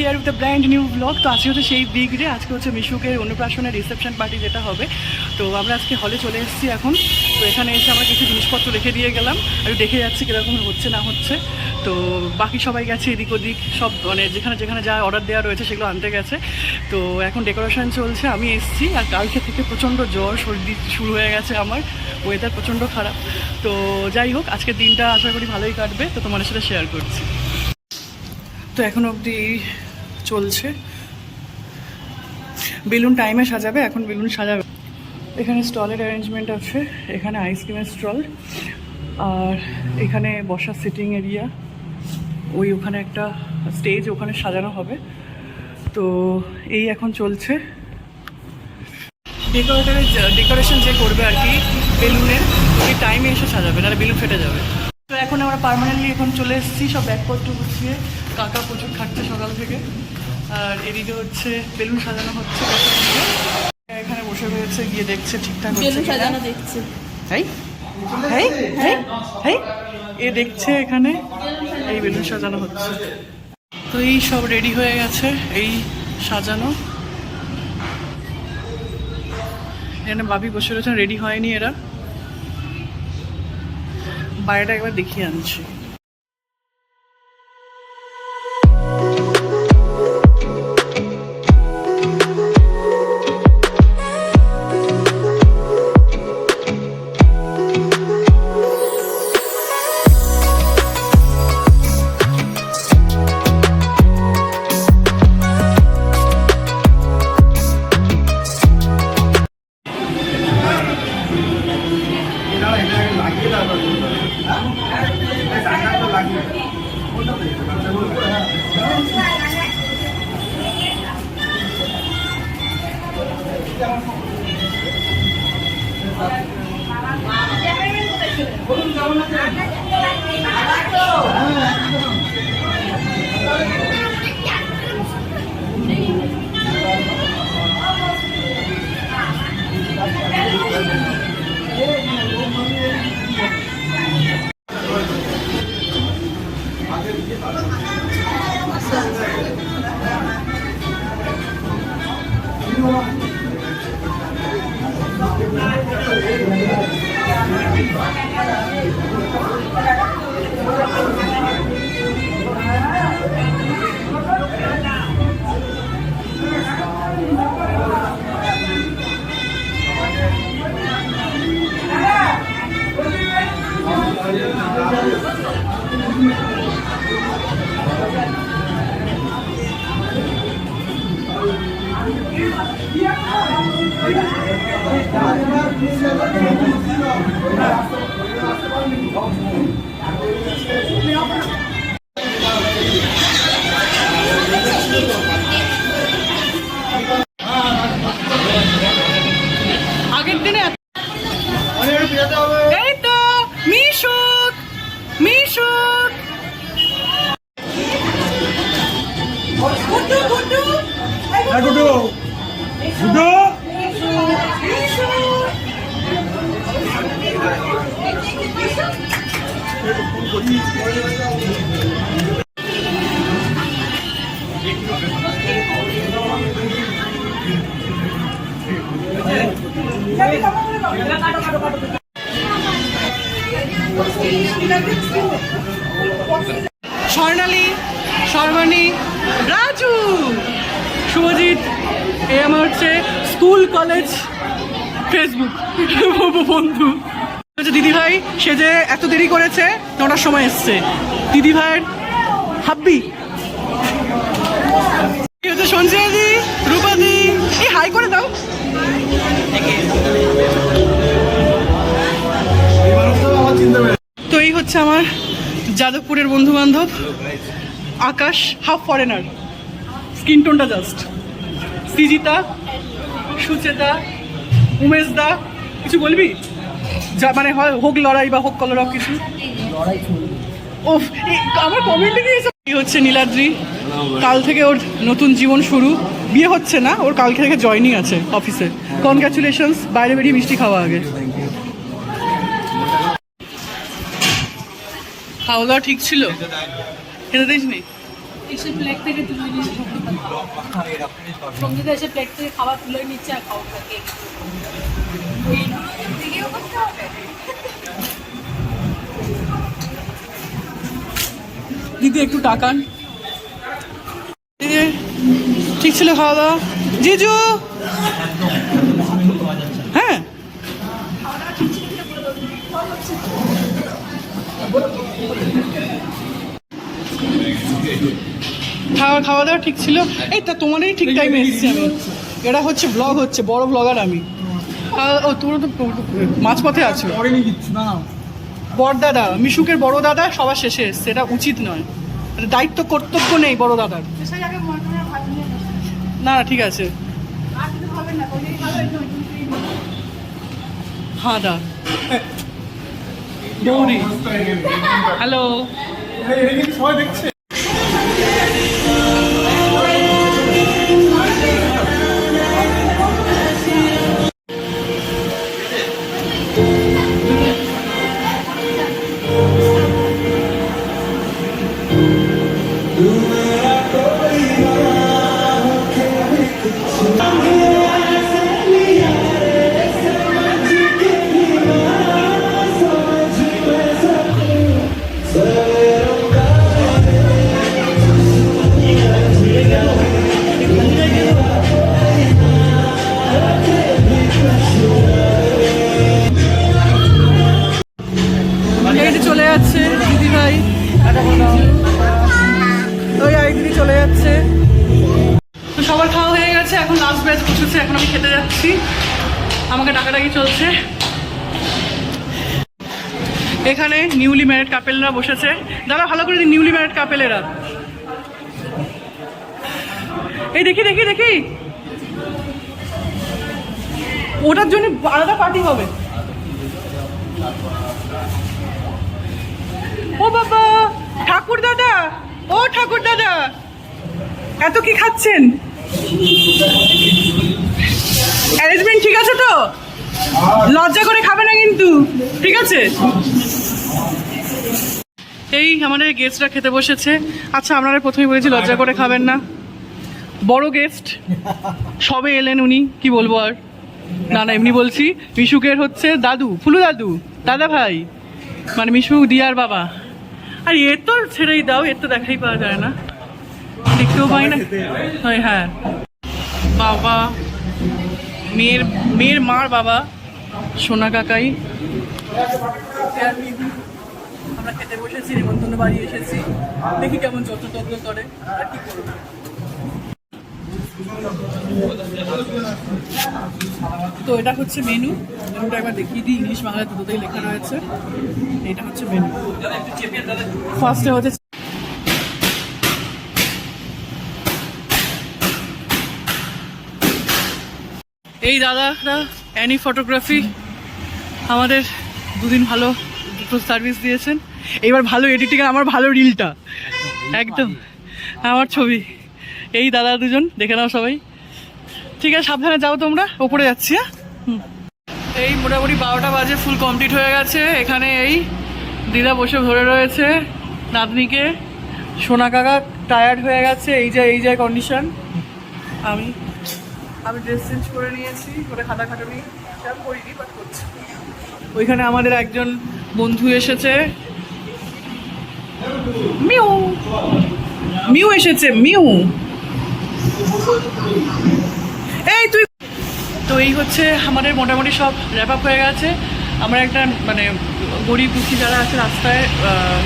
Here with the brand new blog. তো আজকে হচ্ছে সেই বিগ ডে, আজকে হচ্ছে মিশুকের অন্নপ্রাশনের রিসেপশন পার্টি যেটা হবে। তো আমরা আজকে হলে চলে এসেছি এখন। তো এখানে এসে আমরা কিছু জিনিসপত্র রেখে দিয়ে গেলাম, আর দেখে যাচ্ছি কীরকম হচ্ছে না হচ্ছে। তো বাকি সবাই গেছে এদিক ওদিক, সব মানে যেখানে যেখানে যা অর্ডার দেওয়া রয়েছে সেগুলো আনতে গেছে। তো এখন ডেকোরেশন চলছে, আমি এসেছি। আর কালকে থেকে প্রচণ্ড জ্বর সর্দি শুরু হয়ে গেছে আমার, ওয়েদার প্রচণ্ড খারাপ। তো যাই হোক, আজকের দিনটা আশা করি ভালোই কাটবে, তো তোমাদের সাথে শেয়ার করছি। তো এখন অবধি চলছে, বেলুন টাইমে সাজাবে, এখন বেলুন সাজাবে। এখানে স্টলের অ্যারেঞ্জমেন্ট আছে, এখানে আইসক্রিমের স্টল, আর এখানে বসার সিটিং এরিয়া, ওই ওখানে একটা স্টেজ, ওখানে সাজানো হবে। তো এই এখন চলছে। ডেকোরেশন যে করবে আর কি বেলুনের, ওই টাইমে এসে সাজাবে, নাহলে বেলুন ফেটে যাবে। তো এখন আমরা পার্মানেন্টলি এখন চলে এসেছি, সব ব্যাগপত্র গুছিয়ে। কাকা প্রচুর খাটছে সকাল থেকে। আর এদিকে হচ্ছে বেলুন সাজানো হচ্ছে, এখানে বসে রয়েছে, গিয়ে দেখছে ঠিকঠাক হচ্ছে কিনা। দেখছে এ দেখছে এখানে এই বেলুন সাজানো হচ্ছে। তো এই সব রেডি হয়ে গেছে, এই সাজানো। এখানে বাবি বসে রয়েছেন, রেডি হয়নি এরা। বাইরেটা একবার দেখিয়ে আনছি। আগের দিনে এই তো মিশুক মিশুক গুড্ডু গুড্ডু গুড্ডু গুড্ডু স্বর্ণালী, সর্বাণী, রাজু, শুভজিৎ, এ আমার হচ্ছে স্কুল কলেজ ফেসবুক বন্ধু। দিদিভাই সে যে এত দেরি করেছে, 9টার সময় এসছে। দিদিভাইয়ের হাব্বি হচ্ছে সঞ্জয়াদি, রূপাদি, এই হাই করে দাও। তো এই হচ্ছে আমার যাদবপুরের বন্ধু বান্ধব। আকাশ হাফ ফরেনার, স্কিন টোনটা জাস্ট। সৃজিতা, সুচেতা, উমেশ দা, কিছু বলবি? যা মানে হয় হোক লড়াই বা হোক কলরব কিছু। ওফ, আমার কমেন্টে দিয়েছে। এই হচ্ছে নীলাদ্রি, কাল থেকে ওর নতুন জীবন শুরু। বিয়ে হচ্ছে না, ওর কালকে থেকে জয়েনিং আছে অফিসে। কনগ্রাচুলেশনস। বাইরে বেরিয়ে মিষ্টি খাওয়া আগে। খাওয়া দাওয়া ঠিক ছিল? খেতে দিস নি? এসে প্লেট থেকে তুলে নিয়ে সঙ্গীতা এসে প্লেট থেকে খাবার তুলে নিচ্ছে আর খাওয়া থাকে দিদি একটু টাকান। ঠিক ছিল খাওয়া দাওয়া জিজু? হ্যাঁ খাওয়া দাওয়া ঠিক ছিল। এই তা তোমারই ঠিক টাইমে এসেছি আমি। এটা হচ্ছে ব্লগ, হচ্ছে বড় ব্লগার আমি। ও তোমরা তো মাঝপথে আছো। বড় দাদা, মিশুকের বড় দাদা সবার শেষে এসছে, এটা উচিত নয়, দায়িত্ব কর্তব্য নেই বড় দাদার। না ঠিক আছে। হ্যাঁ দা গৌরী হ্যালো। সবাই দেখছে। চলে যাচ্ছে দিদি ভাই, ওই আরেক দিদি চলে যাচ্ছে। তো সবার খাওয়া হয়ে গেছে, এখন লাস্ট ব্যাচ বসেছে, এখন আমি খেতে যাচ্ছি। আমাকে ডাকাডাকি চলছে। এখানে নিউলি ম্যারিড কাপেলরা বসেছে। দাদা ভালো করে দিন, নিউলি ম্যারিড কাপেলেরা। এই দেখি দেখি দেখি, ওটার জন্য আলাদা পার্টি হবে। ও বাবা, ঠাকুর দাদা, ও ঠাকুর দাদা, এত কি খাচ্ছেন? অ্যারেঞ্জমেন্ট ঠিক আছে তো? লজ্জা করে খাবে না কিন্তু, ঠিক আছে? এই আমাদের গেস্টরা খেতে বসেছে। আচ্ছা আপনারা প্রথমেই বলেছি লজ্জা করে খাবেন না, বড় গেস্ট সবে এলেন উনি, কি বলবো আর। না না এমনি বলছি, মিশুকের হচ্ছে দাদু, ফুলু দাদু, দাদা ভাই, মানে মিশু দিয়ার বাবা। আর এর তো ছেড়েই দাও, এর তো দেখাই পাওয়া যায় না, দেখতেও পাই না। হ্যাঁ বাবা, মেয়ের মার বাবা সোনা কাকাই। আমরা খেতে বসেছি, নিমন্ত্রণ বাড়ি এসেছি, দেখি কেমন যত্ন করে আর কি করবো। তো এটা হচ্ছে মেনু, মেনুটা একবার দেখিয়ে দিই। ইংলিশ বাংলায় দুটোতেই লেখা রয়েছে। এটা হচ্ছে মেনু। ফার্স্টে হচ্ছে এই দাদারা অ্যানি ফটোগ্রাফি, আমাদের দুদিন ভালো দুটো সার্ভিস দিয়েছেন। এইবার ভালো এডিটিং, আমার ভালো রিলটা একদম আমার ছবি। এই দাদা দুজন দেখে নাও সবাই। ঠিক আছে সাবধানে যাও তোমরা, ওপরে যাচ্ছি। হ্যাঁ এই মোটামুটি 12টা বাজে, ফুল কমপ্লিট হয়ে গেছে। এখানে এই দিদা বসে ধরে রয়েছে নাতনিকে, সোনা কাকা টায়ার্ড হয়ে গেছে, এই যে কন্ডিশন। আমি ড্রেস চেঞ্জ করে নিয়েছি, করে খাটাখাটুনি সব করিনি, বাট করছি। ওইখানে আমাদের একজন বন্ধু এসেছে, মিউ মিউ এসেছে, মিউ। এই তুই তো এই হচ্ছে আমাদের মোটামুটি সব র্যাপ আপ হয়ে গেছে। আমরা একটা মানে গরিব দুঃখী যারা আছে রাস্তায়,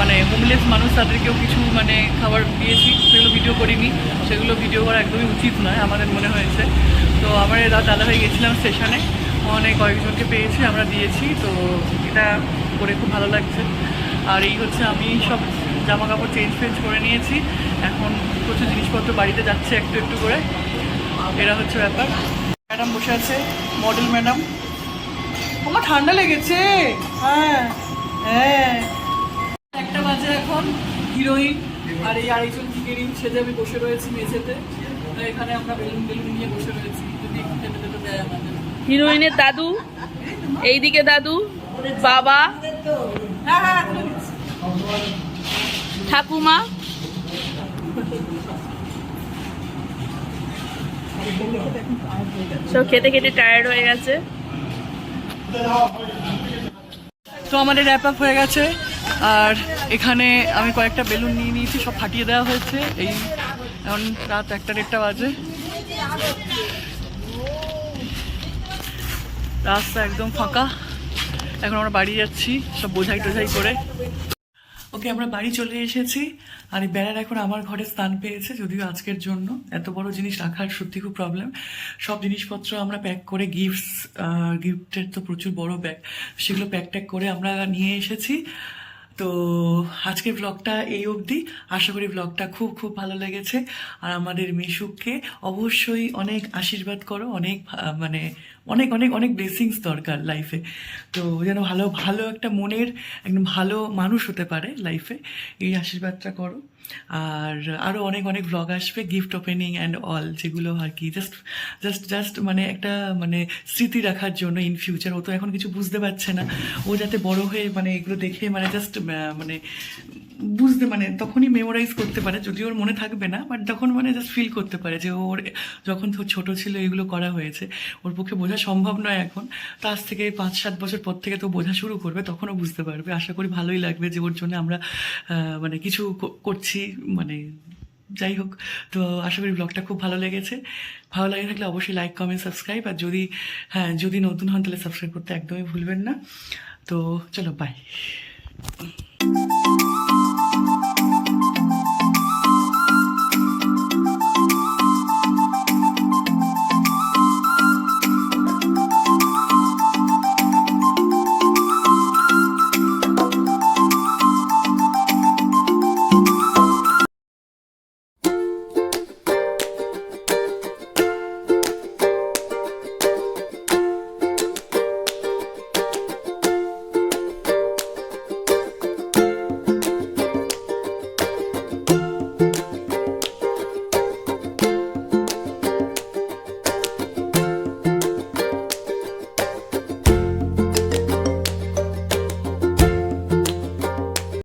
মানে হোমলেস মানুষ, তাদেরকেও কিছু মানে খাবার দিয়েছি। সেগুলো ভিডিও করিনি, সেগুলো ভিডিও করা একদমই উচিত নয় আমাদের মনে হয়েছে। তো আমরা দাদা হয়ে গেছিলাম স্টেশনে, অনেক কয়েকজনকে পেয়েছি, আমরা দিয়েছি। তো এটা করে খুব ভালো লাগছে। আর এই হচ্ছে আমি সব জামা কাপড় চেঞ্জ করে নিয়েছি, এখন প্রচুর জিনিসপত্র বাড়িতে যাচ্ছে একটু একটু করে। এরা হচ্ছে ব্যাপার। ম্যাডাম বসে আছে, মডেল ম্যাডাম। আমার ঠান্ডা লেগেছে। হ্যাঁ হ্যাঁ, 1টা বাজে এখন। হিরোইন আর এই আরেকজন হিরোইন সেজে আমি বসে রয়েছি মেঝেতে। এখানে আমরা বেলুন নিয়ে বসে রয়েছি, যদি একটু খেতে খেতে দেয় আমাদের। হিরোইনের দাদু এইদিকে, দাদু বাবা, হ্যাঁ হ্যাঁ ঠাকুমা, সব খেতে খেতে টায়ার্ড হয়ে গেছে। তো আমাদের র্যাপ আপ হয়ে গেছে, আর এখানে আমি কয়েকটা বেলুন নিয়ে নিয়েছি, সব ফাটিয়ে দেওয়া হয়েছে। এই এখন রাত 1টা-1.5টা বাজে, রাস্তা একদম ফাঁকা। এখন আমরা বাড়ি যাচ্ছি সব বোঝাই টোঝাই করে। ওকে, আমরা বাড়ি চলে এসেছি, আর এই বেড়ার এখন আমার ঘরে স্থান পেয়েছে, যদিও আজকের জন্য এত বড় জিনিস রাখার সত্যি খুব প্রবলেম। সব জিনিসপত্র আমরা প্যাক করে, গিফটের তো প্রচুর বড় ব্যাগ, সেগুলো প্যাক ট্যাক করে আমরা নিয়ে এসেছি। তো আজকের ব্লগটা এই অবধি। আশা করি ব্লগটা খুব খুব ভালো লেগেছে। আর আমাদের মিশুককে অবশ্যই অনেক আশীর্বাদ করো, অনেক মানে অনেক অনেক অনেক ব্লেসিংস দরকার লাইফে। তো যেন ভালো ভালো একটা মনের একদম ভালো মানুষ হতে পারে লাইফে, এই আশীর্বাদটা করো। আর আরও অনেক অনেক ব্লগ আসবে, গিফট ওপেনিং অ্যান্ড অল, যেগুলো আর কি জাস্ট জাস্ট জাস্ট মানে একটা মানে স্মৃতি রাখার জন্য ইন ফিউচার। ও তো এখন কিছু বুঝতে পারছে না, ও যাতে বড় হয়ে মানে এগুলো দেখে মানে জাস্ট মানে বুঝতে মানে তখনই মেমোরাইজ করতে পারে, যদিও ওর মনে থাকবে না, বাট তখন মানে জাস্ট ফিল করতে পারে যে ওর যখন তো ছোট ছিল এগুলো করা হয়েছে। ওর পক্ষে বোঝা সম্ভব নয় এখন, তো আজ থেকে 5-7 বছর পর থেকে তো বোঝা শুরু করবে, তখনও বুঝতে পারবে। আশা করি ভালোই লাগবে যে ওর জন্য আমরা মানে কিছু করছি, মানে যাই হোক। তো আশা করি ব্লগটা খুব ভালো লেগেছে। ভালো লাগে থাকলে অবশ্যই লাইক, কমেন্ট, সাবস্ক্রাইব, আর যদি নতুন হন তাহলে সাবস্ক্রাইব করতে একদমই ভুলবেন না। তো চলো, বাই।